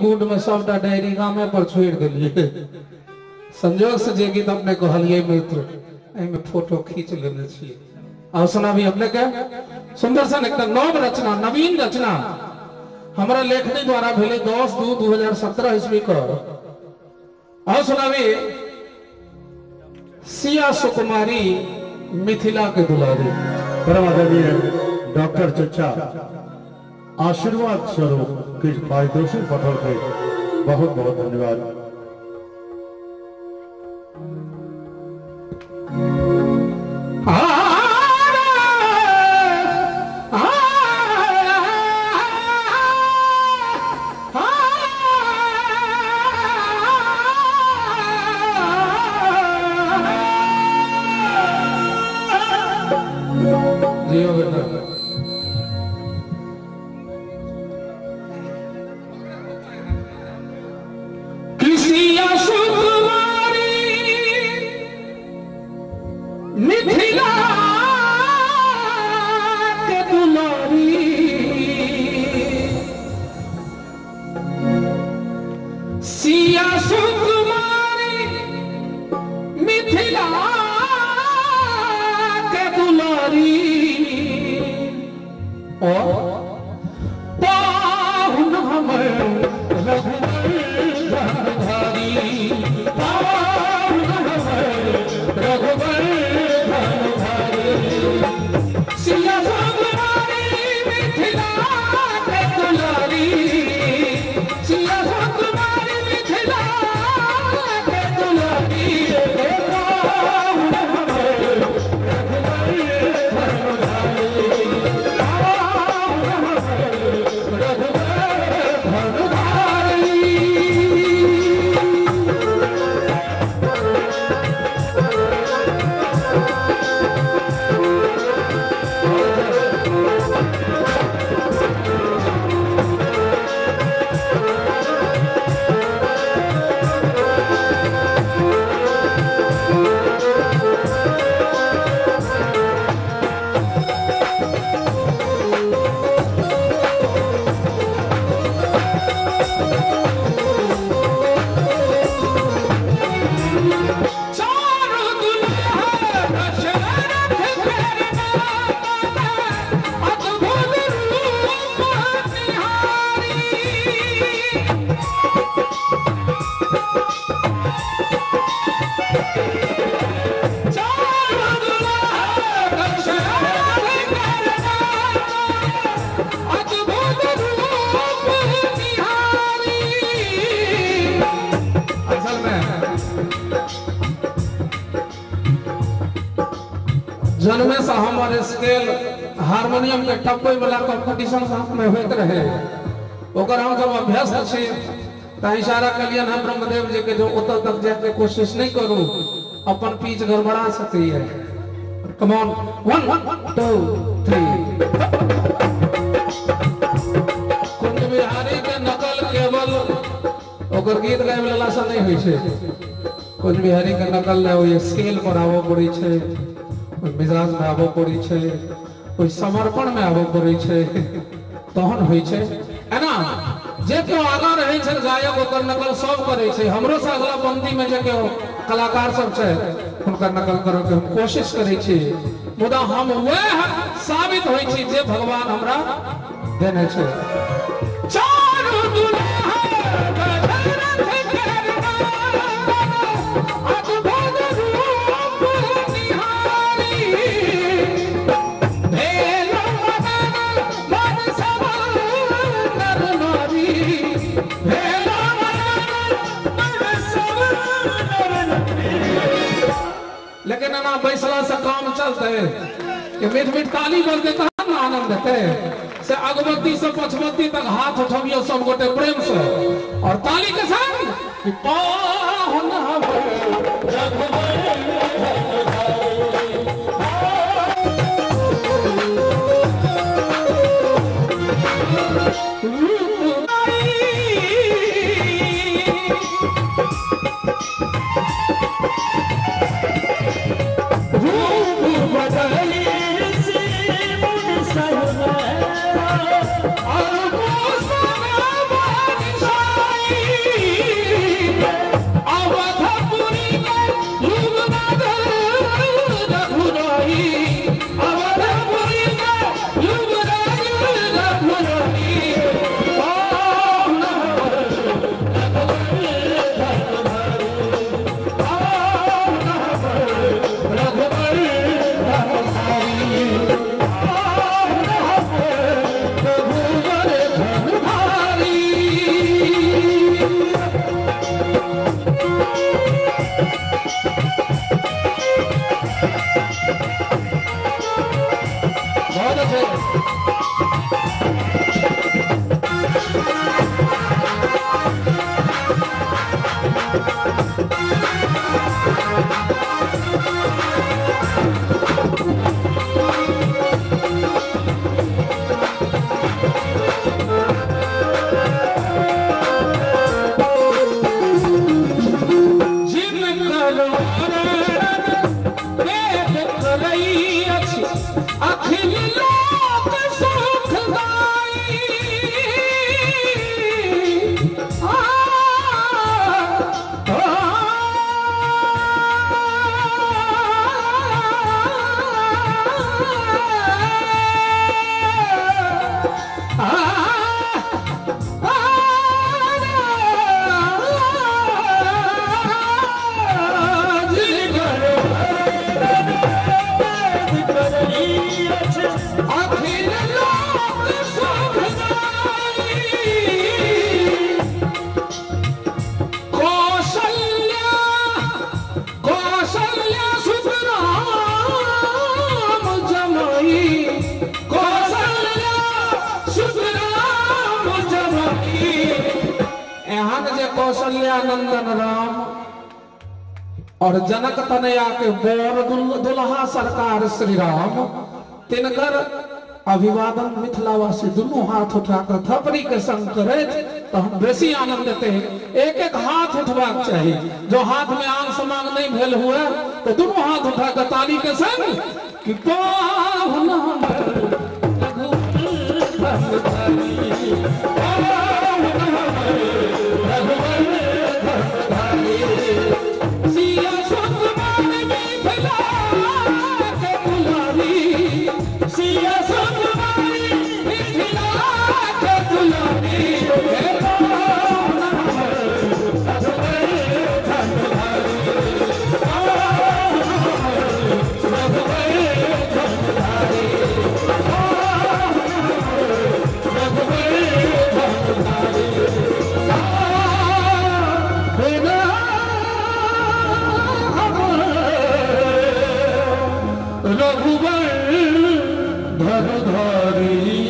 गुंड में सबटा डायरी गामे पर छोड़ दिलिए। संजोग से जे गीत अपने कहलिए मित्र में फोटो खींच लेने छी। और सुनाबी अपने के सुंदर सन एक नव रचना नवीन रचना हमारा लेखनी द्वारा भेले 10/2/2017 ईस्वी को। और सुनाबी सिया सुकुमारी मिथिला के दुलारी परम आदरणीय डॉक्टर चचा आशीर्वाद स्वरूप कुछ पारितोषिक पठन के बहुत बहुत धन्यवाद। जन्मे से हमारे स्केल हारमोनियम के टप्पे वाला कंपटीशन साथ में होते रहे ओकर हम जब अभ्यास छी त इशारा कलियन हम ब्रह्मदेव जी के जो उतर तक जाके कोशिश नहीं करूं अपन पीछ गड़बड़ा सकती है। कम ऑन 1 2 3 कुंज बिहारी के नकल केवल ओकर गीत गावे वाला से नहीं होई छे। कुंज बिहारी के नकल ले ओए स्केल पर आवो पड़ी छे मिजाज में आबो पड़ी छे कोई समर्पण में आबो पड़ी छे तहन होई छे है ना। जे केओ आगा रहे छे गायक ओकर नकल सब करे छे। हमरो से अगला पंक्ति में जे केओ कलाकार सब छे उनका नकल करे के हम कोशिश करे छी मुदा हम वह साबित होई छी जे भगवान हमरा देने छे। चारू दुनिया लेकिन ना बैसला से काम चलते कि मीठ मीठ ताली बज देता है ना आनंद देते से अगबत्ती से पछबत्ती तक हाथ उठबियो सब गोटे प्रेम से और ताली के संग कि पाहुन कहान जे कौशल्यानंदन राम और जनक तनया के बोर दुल्हा सरकार श्री राम तिनकर अभिवादन मिथिलावासी दोनों हाथ उठाकर थपड़ी के संग करे तो हम बेसी आनंद देते हैं। एक एक हाथ उठवाक चाहिए, जो हाथ में आंग समांग नहीं भेल हुए तो दोनों हाथ उठाकर ताली के संग कि पाहुन रघुवर धरधारी